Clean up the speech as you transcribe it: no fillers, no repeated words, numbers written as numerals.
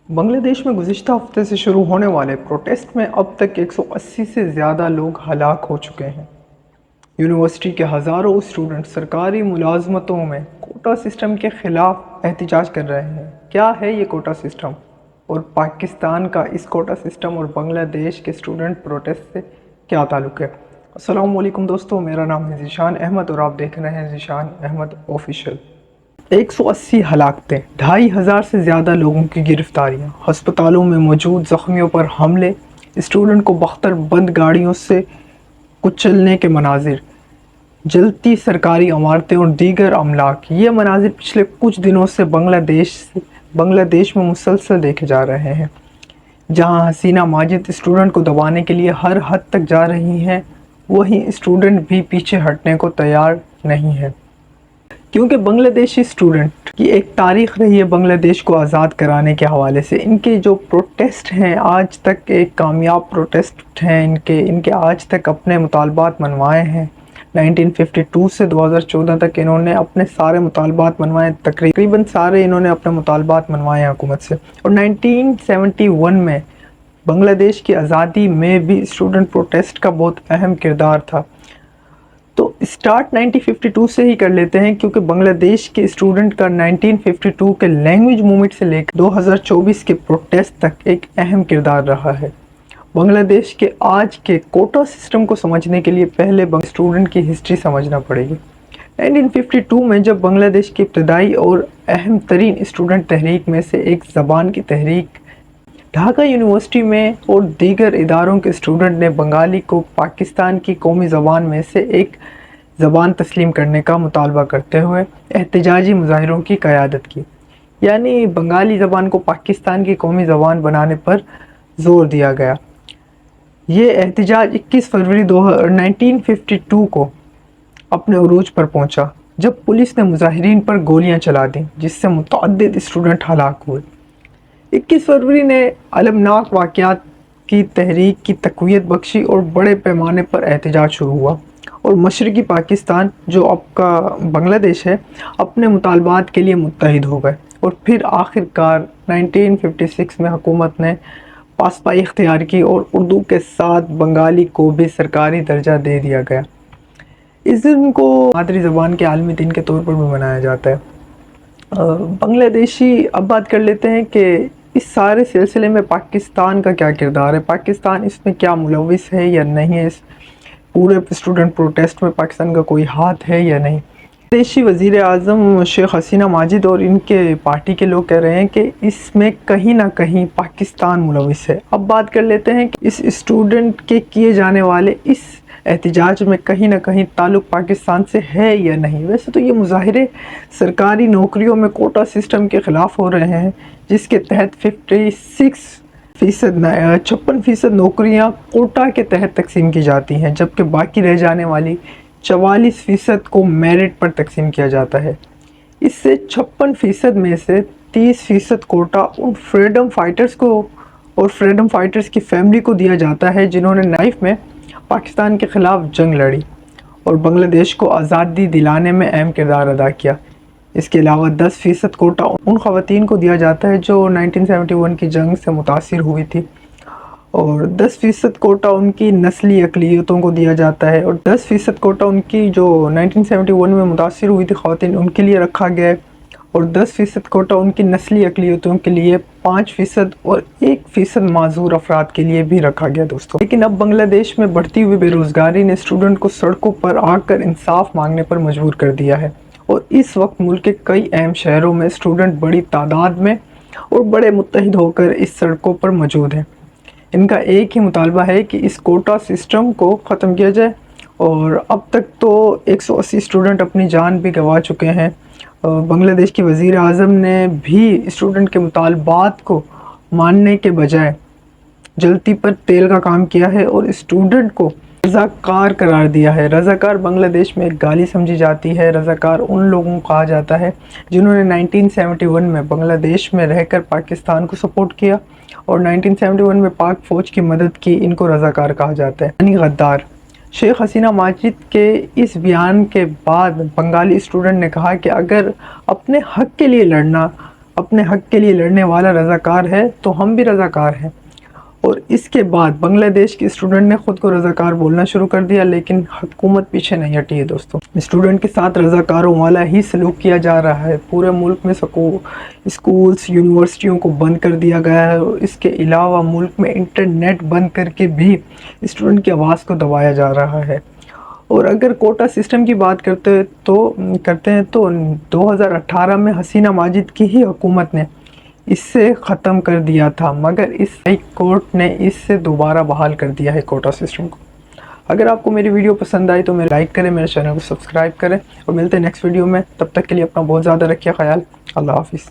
بنگلہ دیش میں گزشتہ ہفتے سے شروع ہونے والے پروٹیسٹ میں اب تک 180 سے زیادہ لوگ ہلاک ہو چکے ہیں۔ یونیورسٹی کے ہزاروں اسٹوڈنٹ سرکاری ملازمتوں میں کوٹا سسٹم کے خلاف احتجاج کر رہے ہیں۔ کیا ہے یہ کوٹا سسٹم اور پاکستان کا اس کوٹا سسٹم اور بنگلہ دیش کے اسٹوڈنٹ پروٹیسٹ سے کیا تعلق ہے؟ السلام علیکم دوستو، میرا نام ہے ذیشان احمد اور آپ دیکھ رہے ہیں ذیشان احمد آفیشیل۔ 180 ہلاکتیں، 2500 سے زیادہ لوگوں کی گرفتاریاں، ہسپتالوں میں موجود زخمیوں پر حملے، اسٹوڈنٹ کو بختر بند گاڑیوں سے کچلنے کے مناظر، جلتی سرکاری عمارتیں اور دیگر املاک۔ یہ مناظر پچھلے کچھ دنوں سے بنگلہ دیش میں مسلسل دیکھے جا رہے ہیں، جہاں حسینہ ماجد اسٹوڈنٹ کو دبانے کے لیے ہر حد تک جا رہی ہیں، وہیں اسٹوڈنٹ بھی پیچھے ہٹنے کو تیار نہیں ہے، کیونکہ بنگلہ دیشی اسٹوڈنٹ کی ایک تاریخ رہی ہے بنگلہ دیش کو آزاد کرانے کے حوالے سے۔ ان کے جو پروٹیسٹ ہیں آج تک ایک کامیاب پروٹیسٹ ہیں، ان کے آج تک اپنے مطالبات منوائے ہیں۔ 1952 سے 2014 تک انہوں نے اپنے سارے مطالبات منوائے، تقریباً سارے انہوں نے اپنے مطالبات منوائے ہیں حکومت سے۔ اور 1971 میں بنگلہ دیش کی آزادی میں بھی اسٹوڈنٹ پروٹیسٹ کا بہت اہم کردار تھا۔ تو اسٹارٹ 1952 سے ہی کر لیتے ہیں، کیونکہ بنگلہ دیش کے اسٹوڈنٹ کا 1952 کے لینگویج موومنٹ سے لے کر 2024 کے پروٹیسٹ تک ایک اہم کردار رہا ہے۔ بنگلہ دیش کے آج کے کوٹا سسٹم کو سمجھنے کے لیے پہلے اسٹوڈنٹ کی ہسٹری سمجھنا پڑے گی۔ 1952 میں جب بنگلہ دیش کی ابتدائی اور اہم ترین اسٹوڈنٹ تحریک میں سے ایک زبان کی تحریک ڈھاکہ یونیورسٹی میں اور دیگر اداروں کے اسٹوڈنٹ نے بنگالی کو پاکستان کی قومی زبان میں سے ایک زبان تسلیم کرنے کا مطالبہ کرتے ہوئے احتجاجی مظاہروں کی قیادت کی، یعنی بنگالی زبان کو پاکستان کی قومی زبان بنانے پر زور دیا گیا۔ یہ احتجاج 21 فروری 1952 کو اپنے عروج پر پہنچا، جب پولیس نے مظاہرین پر گولیاں چلا دیں، جس سے متعدد اسٹوڈنٹ ہلاک ہوئے۔ 21 فروری نے المناک واقعات کی تحریک کی تقویت بخشی اور بڑے پیمانے پر احتجاج شروع ہوا، اور مشرقی پاکستان جو اب کا بنگلہ دیش ہے اپنے مطالبات کے لیے متحد ہو گئے، اور پھر آخر کار 1956 میں حکومت نے پاسپائی اختیار کی اور اردو کے ساتھ بنگالی کو بھی سرکاری درجہ دے دیا گیا۔ اس دن کو مادری زبان کے عالمی دن کے طور پر بھی منایا جاتا ہے۔ بنگلہ دیشی اب بات کر لیتے ہیں کہ اس سارے سلسلے میں پاکستان کا کیا کردار ہے، پاکستان اس میں کیا ملوث ہے یا نہیں ہے، اس پورے اسٹوڈنٹ پروٹیسٹ میں پاکستان کا کوئی ہاتھ ہے یا نہیں۔ دیشی وزیر اعظم شیخ حسینہ ماجد اور ان کے پارٹی کے لوگ کہہ رہے ہیں کہ اس میں کہیں نہ کہیں پاکستان ملوث ہے۔ اب بات کر لیتے ہیں کہ اس اسٹوڈنٹ کے کیے جانے والے اس احتجاج میں کہیں نہ کہیں تعلق پاکستان سے ہے یا نہیں۔ ویسے تو یہ مظاہرے سرکاری نوکریوں میں کوٹا سسٹم کے خلاف ہو رہے ہیں، جس کے تحت 56% نوکریاں کوٹا کے تحت تقسیم کی جاتی ہیں، جبکہ باقی رہ جانے والی 44% کو میرٹ پر تقسیم کیا جاتا ہے۔ اس سے 56% میں سے 30% کوٹا ان فریڈم فائٹرز کو اور فریڈم فائٹرز کی فیملی کو دیا جاتا ہے جنہوں نے نائف میں پاکستان کے خلاف جنگ لڑی اور بنگلہ دیش کو آزادی دلانے میں اہم کردار ادا کیا۔ اس کے علاوہ 10% کوٹا ان خواتین کو دیا جاتا ہے جو 1971 کی جنگ سے متاثر ہوئی تھی، اور 10% کوٹا ان کی نسلی اقلیتوں کو دیا جاتا ہے، اور 10% کوٹا ان کی جو 1971 میں متاثر ہوئی تھی خواتین ان کے لیے رکھا گیا ہے، اور 10% کوٹا ان کی نسلی اقلیتوں کے لیے، 5% اور 1% معذور افراد کے لیے بھی رکھا گیا دوستوں۔ لیکن اب بنگلہ دیش میں بڑھتی ہوئی بے روزگاری نے اسٹوڈنٹ کو سڑکوں پر آ کر انصاف مانگنے پر مجبور کر دیا ہے، اور اس وقت ملک کے کئی اہم شہروں میں اسٹوڈنٹ بڑی تعداد میں اور بڑے متحد ہو کر اس سڑکوں پر موجود ہیں۔ ان کا ایک ہی مطالبہ ہے کہ اس کوٹا سسٹم کو ختم کیا جائے، اور اب تک تو 180 اسٹوڈنٹ اپنی جان بھی گنوا چکے ہیں۔ بنگلہ دیش کے وزیر اعظم نے بھی اسٹوڈنٹ کے مطالبات کو ماننے کے بجائے جلتی پر تیل کا کام کیا ہے اور اسٹوڈنٹ کو رضاکار قرار دیا ہے۔ رضاکار بنگلہ دیش میں ایک گالی سمجھی جاتی ہے۔ رضاکار ان لوگوں کو کہا جاتا ہے جنہوں نے 1971 میں بنگلہ دیش میں رہ کر پاکستان کو سپورٹ کیا اور 1971 میں پاک فوج کی مدد کی، ان کو رضاکار کہا جاتا ہے، یعنی غدار۔ شیخ حسینہ ماجد کے اس بیان کے بعد بنگالی اسٹوڈنٹ نے کہا کہ اگر اپنے حق کے لیے لڑنا اپنے حق کے لیے لڑنے والا رضاکار ہے تو ہم بھی رضاکار ہیں۔ اور اس کے بعد بنگلہ دیش کے اسٹوڈنٹ نے خود کو رضاکار بولنا شروع کر دیا، لیکن حکومت پیچھے نہیں ہٹی ہے دوستوں۔ اسٹوڈنٹ کے ساتھ رضاکاروں والا ہی سلوک کیا جا رہا ہے۔ پورے ملک میں اسکولز یونیورسٹیوں کو بند کر دیا گیا ہے، اور اس کے علاوہ ملک میں انٹرنیٹ بند کر کے بھی اسٹوڈنٹ کی آواز کو دبایا جا رہا ہے۔ اور اگر کوٹا سسٹم کی بات کرتے ہیں تو 2018 میں حسینہ ماجد کی ہی حکومت نے اس سے ختم کر دیا تھا، مگر اس ہائی کورٹ نے اس سے دوبارہ بحال کر دیا ہے کوٹا سسٹم کو۔ اگر آپ کو میری ویڈیو پسند آئی تو میرے لائک کریں، میرے چینل کو سبسکرائب کریں، اور ملتے ہیں نیکسٹ ویڈیو میں۔ تب تک کے لیے اپنا بہت زیادہ رکھیے خیال۔ اللہ حافظ۔